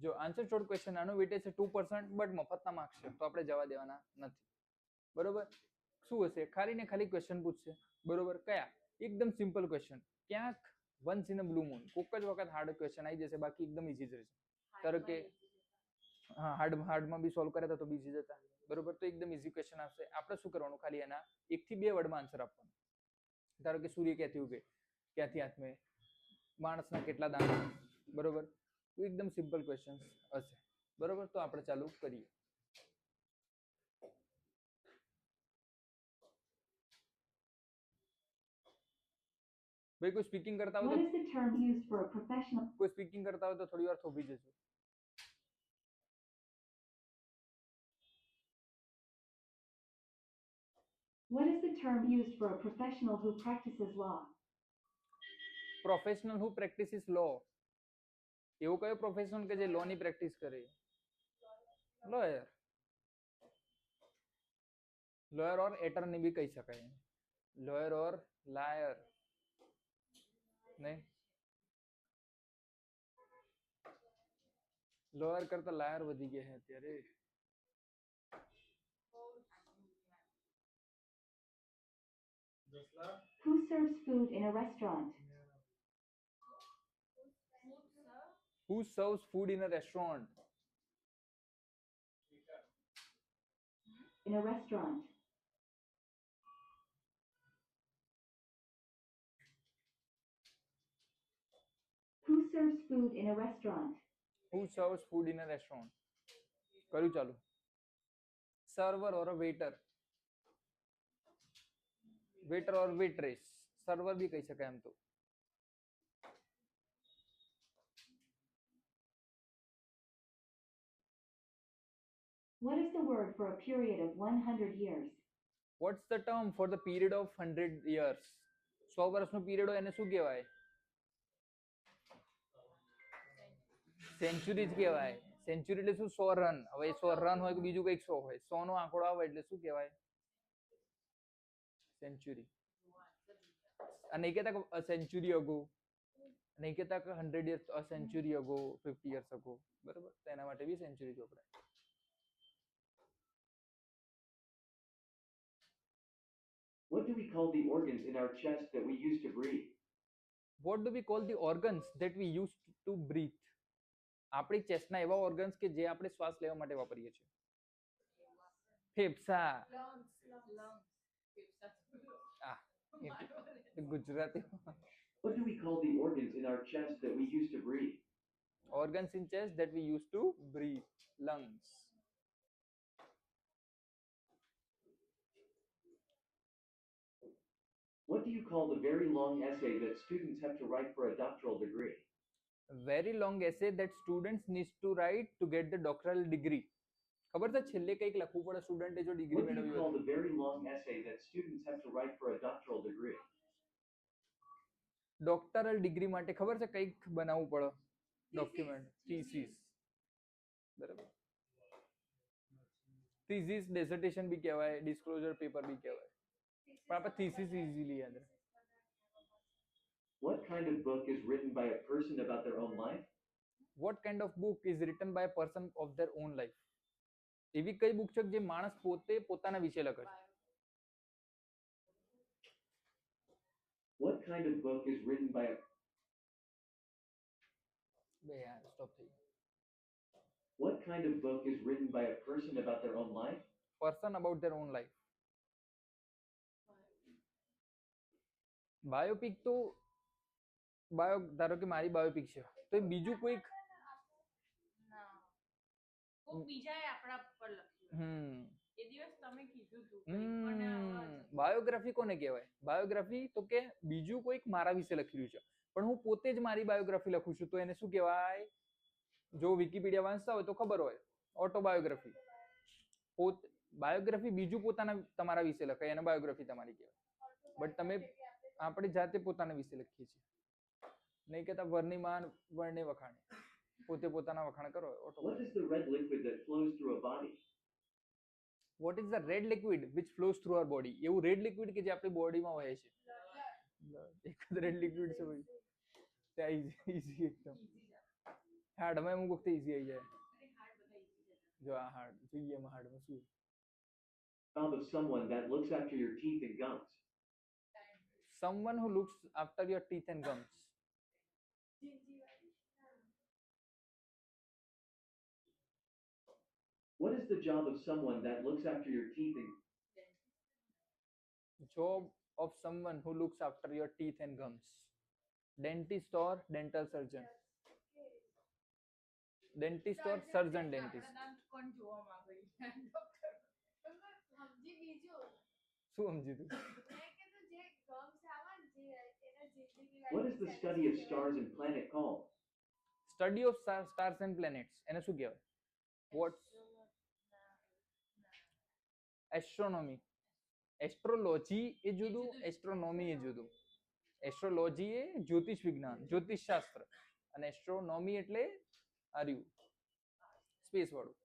જો answer short question આનો weightage છે 2%, બટ મફતના માર્ક્સ છે, તો આપણે જવા દેવાના નથી. બરોબર. શું હશે? ખાલી ને ખાલી ક્વેશ્ચન પૂછશે. બરોબર. કયા? એકદમ સિમ્પલ ક્વેશ્ચન. ક્યાંક once in a blue moon કોક જ વખત હાર્ડ ક્વેશ્ચન આવી જશે, બાકી એકદમ ઈઝી જ રહેશે. ધારો કે હા, હાર્ડમાં બી સોલ્વ કર્યા તો બીજી જતા. બરોબર. તો એકદમ ઈઝી ક્વેશ્ચન આવશે. આપણે શું કરવાનું? ખાલી એના 1 થી 2 વર્ડમાં આન્સર આપવાનો. ધારો કે સૂર્ય ક્યાંથી ઉગે, ક્યાંથી આથમે, માણસના કેટલા દાંત. બરોબર. તો એકદમ સિમ્પલ ક્વેશ્ચન હશે. બરોબર. તો આપણે ચાલુ કરીએ. ભાઈ કોઈ સ્પીકિંગ કરતા હોય તો કોઈ સ્પીકિંગ કરતા હોય તો થોડી વાર થોભી જજો. What is the term used for a professional who practices law? Professional who practices law. એવું કયો પ્રોફેશનલ કે જે લો ની પ્રેક્ટિસ કરે? લોયર. લોયર ઓર એટર્ની બી કહી શકાય. લોયર ઓર લાયર. નહીં, લોયર કરતા લાયર વધી ગયા છે અત્યારે. Who serves food in a restaurant? Who serves food in a restaurant? In a restaurant. Who serves food in a restaurant? Who serves food in a restaurant? કર્યું ચાલુ. Server ઓર waiter. Waiter ઓર વેટ્રેસ. Server બી કહી શકાય એમ તો. What is the word for a period of 100 years? What's the term for the period of 100 years? 100 વર્ષનો period હોય એને શું કહેવાય? સેન્ચુરી જ કહેવાય. સેન્ચુરી એટલે શું? 100 રન. હવે 100 રન હોય કે બીજું કંઈક 100 હોય, 100 નો આંકડો આવે એટલે શું કહેવાય? સેન્ચુરી. નહીં કહેતા કે સેન્ચુરી અગો, નહીં કહેતા કે 100 years, a century ago, 50 years ago. બરાબર. તો એના માટે બી સેન્ચુરી વપરાય. What do we call the organs in our chest that we use to breathe? What do we call the organs that we use to breathe? આપણી ચેસ્ટના એવા organs કે જે આપણે શ્વાસ લેવા માટે વાપરીએ છીએ. ફેફસા. Gujarati. What do we call the organs in our chest that we use to breathe? Organs in chest that we use to breathe. Lungs. What do you call the very long essay that students have to write for a doctoral degree? Very long essay that students need to write to get the doctoral degree. ખબર છે છેલ્લે કંઈક લખવું પડે સ્ટુડન્ટે જો degree What do મેળવી you હોય? call the very long essay that students have to write for a doctoral degree? Doctoral degree માટે ખબર છે કંઈક બનાવવું પડે ડોક્યુમેન્ટ, થીસીસ. બરાબર. થીસીસ ડેઝર્ટેશન બી કહેવાય, ડિસ્ક્લોઝર પેપર બી કહેવાય, પણ આપણે થીસીસ ઇઝીલી યાદ રહે. What kind of book is written by a person about their own life? What kind of book is written by a person of their own life? એવી કઈ book છે જે માણસ પોતે પોતાના વિશે લખે છે? What kind of book is written by a બે યાર સ્ટોપ થઈ ગયું. What kind of book is written by a person about their own life? Person about their own life. Biopic તો ધારો કે મારી બાયોપિક છે તો બીજું કોઈક બીજાએ આપણા પર લખ્યું. એ દિવસ તમે કીધું હતું. બાયોગ્રાફી કોને કહેવાય? બાયોગ્રાફી તો કે બીજું કોઈક મારા વિશે લખેલું છે પણ હું પોતે જ મારી બાયોગ્રાફી લખું છું તો એને શું કહેવાય? જો વિકિપીડિયા વાંચતા હોય તો ખબર હોય, ઓટોબાયોગ્રાફી. બાયોગ્રાફી બીજું પોતાના તમારા વિશે લખાય એને બાયોગ્રાફી તમારી કહેવાય. બટ તમે આપણે જાતે પોતાના વિશે લખીએ છીએ. નહીં કહેતા વરની માન વર્ણે વખાણે, પોતે પોતાના વખાણ કરો. What is the red liquid that flows through a body? What is the red liquid which flows through our body? એવું રેડ લિક્વિડ કે જે આપણી બોડીમાં વહે છે. એક જ રેડ લિક્વિડ છે ભાઈ. ત્યાં ઈઝી એકદમ. હાર્ડમાં અમુક વખતે ઈઝી આવી જાય. અરે હાર્ડ બધા easy જ હતા. જો આ હાર્ડ જોઈએ એમાં હાર્ડમાં શું? Job of someone that looks after your teeth and gums. Someone who looks after your teeth and gums. What is the job of someone that looks after your teeth and Job of someone who looks after your teeth and gums. Dentist or dental surgeon. Dentist or surgeon dentist. આપણા દાંત કોણ જોવા માંગે છે? Doctor. સમજી બીજું શું સમજી તું? મેં કીધું જે ગમ્સ આવે ને જે એને જિંદગી what is the study of stars and planet called? Study of stars and planets. એને શું કહેવાય? What? Astronomy. એસ્ટ્રોલોજી એ જુદું, એસ્ટ્રોનોમી એ જુદું. એસ્ટ્રોલોજી એ જ્યોતિષ વિજ્ઞાન, જ્યોતિષ શાસ્ત્ર, અને એસ્ટ્રોનોમી એટલે આર્યું સ્પેસ વાળું.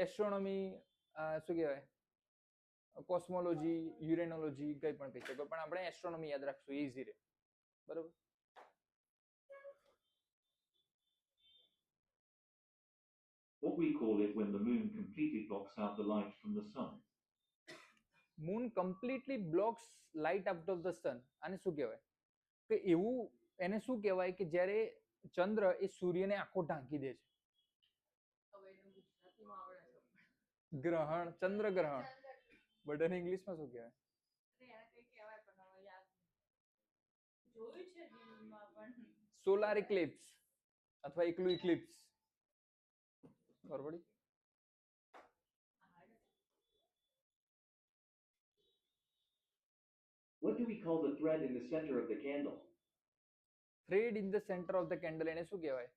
એસ્ટ્રોનોમી શું કહેવાય? કોસ્મોલોજી, યુરેનોલોજી કંઈ પણ કહી શકો, પણ આપણે એસ્ટ્રોનોમી યાદ રાખશું, ઈઝી રહે. બરોબર? What we call it when the moon completely blocks out the light from the sun. Moon completely blocks light out of the sun. આને શું કહેવાય? કે એવું એને શું કહેવાય કે જ્યારે ચંદ્ર એ સૂર્યને આખો ઢાંકી દે છે? હવે એનું ગુજરાતીમાં આવડે છે. ગ્રહણ, ચંદ્રગ્રહણ. બટ એને ઇંગ્લિશમાં શું કહેવાય? અરે એને કંઈ કહેવાય પણ હવે યાદ નથી. જોયું છે રીલમાં પણ. સોલાર ઇક્લિપ્સ અથવા એકલું ઇક્લિપ્સ. ખબર પડી? What do we call the thread in the center of the candle? Thread in the centre of the candle. એને શું કહેવાય?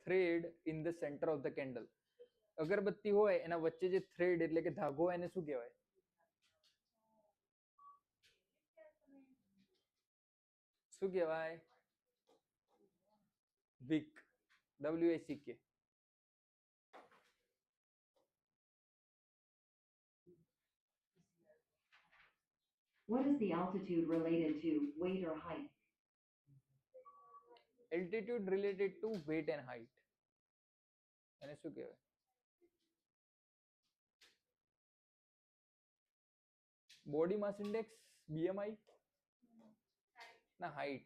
Thread in the centre of the candle. અગરબત્તી હોય એના વચ્ચે જે થ્રેડ એટલે કે ધાગો હોય એને શું કહેવાય? શું કહેવાય? વિક. WICK. What is the altitude related to weight or height? Altitude related to weight and height. એને શું કહેવાય? બોડી માસ ઇન્ડેક્સ, BMI ના height.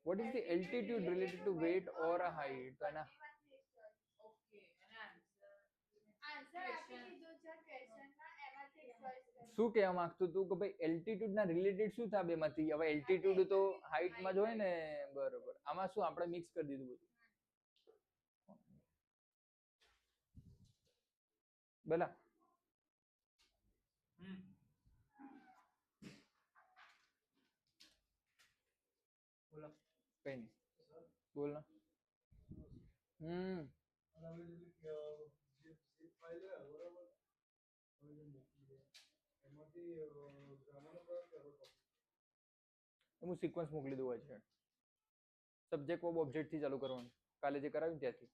What is the altitude related to weight or a height? તો એના ઓકે અને answer answer આપી દીધો છે ક્વેશ્ચનમાં એમાંથી ચોઈસ કરો શું કહેવા માંગતું તું કે ભાઈ એલ્ટિટ્યુડ ના રિલેટેડ શું થાય બેમાંથી? હવે એલ્ટિટ્યુડ તો હાઈટમાં જ હોય ને. બરોબર. આમાં શું આપણે મિક્સ કરી દીધું બધું. બોલા. બોલો. કઈ નહીં. બોલ ના. હું સિક્વન્સ મોકલી દઉં છે. સબ્જેક્ટ વર્બ ઓબ્જેક્ટ થી ચાલુ કરવાનું. કાલે જે કરાવ્યું ત્યાંથી.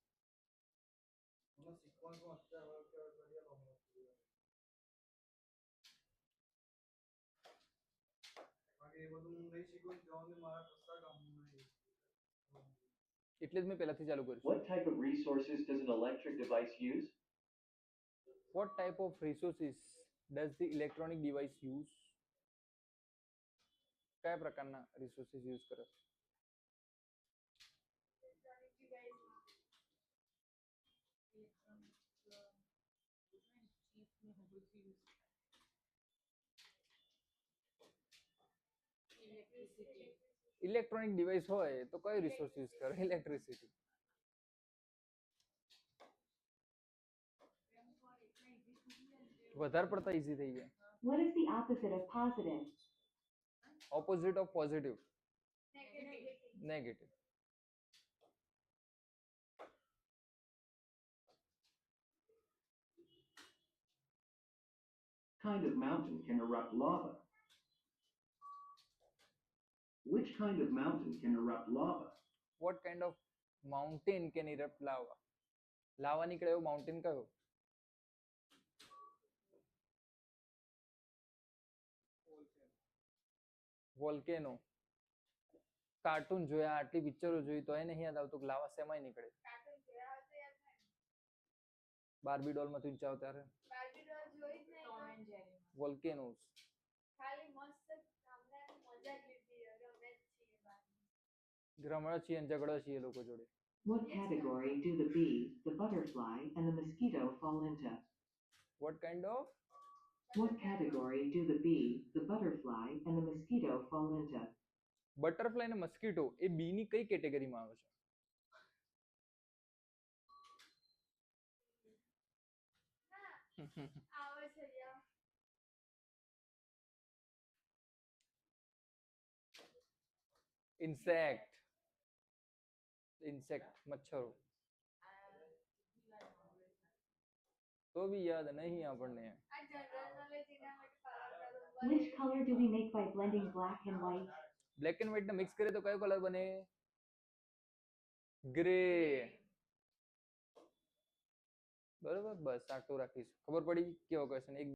એટલે જ મેં પહેલાથી ચાલુ કર્યું. What type of resources does an electric device use? What type of resources does the electronic device use? કયા પ્રકારના રિસોર્સિસ યુઝ કરે? ઇલેક્ટ્રોનિક ડિવાઇસ હોય તો કયો રિસોર્સ યુઝ કરે? ઇલેક્ટ્રિસિટી. વધારે પડતા ઈઝી થઈ જાય. What is the opposite of positive? Opposite of positive. Negative negative. Kind of mountain can erupt lava? Which kind of mountain can erupt lava? What kind of mountain can erupt lava? લાવા નીકળે એવું mountain કયો? Volcano. Cartoon જોયા, આટલી પિક્ચરો જોઈ તો એ નહીં યાદ આવતું કે લાવા શેમાંય નીકળે. કાર્ટૂન જોયા હોય તો યાદ થાય ને. બાર્બી ડોલ માં તું ઈચ્છા ત્યારે બાર્બી ડોલ જોઈ જ નહીં ટોમ તો એન્ડ જેરી. વોલ્કેનોસ. ખાલી મસ્ત સાંભળવાની મજા જ લીધી રમે જ છીએ બાકી. રમણ છીએ અને ઝઘડો છીએ લોકો જોડે. What category do the bee, the butterfly, and the mosquito fall into? What kind of? What category do the bee, the butterfly, and the mosquito fall into? Butterfly અને મસ્કીટો એ બી ની કઈ કેટેગરીમાં આવે છે? આવે છે યાર. ઇન્સેક્ટ. ઇન્સેક્ટ મચ્છરો. તો બી યાદ નહીં આપણને. આ જનરલ નોલેજ એના માટે પાવર કરું. Which color do we make by blending black and white? Black and white ને મિક્સ કરે તો કયો કલર બને? ગ્રે. બરોબર, બસ આટલું રાખીશું. ખબર પડી કેવો ક્વેશ્ચન? એક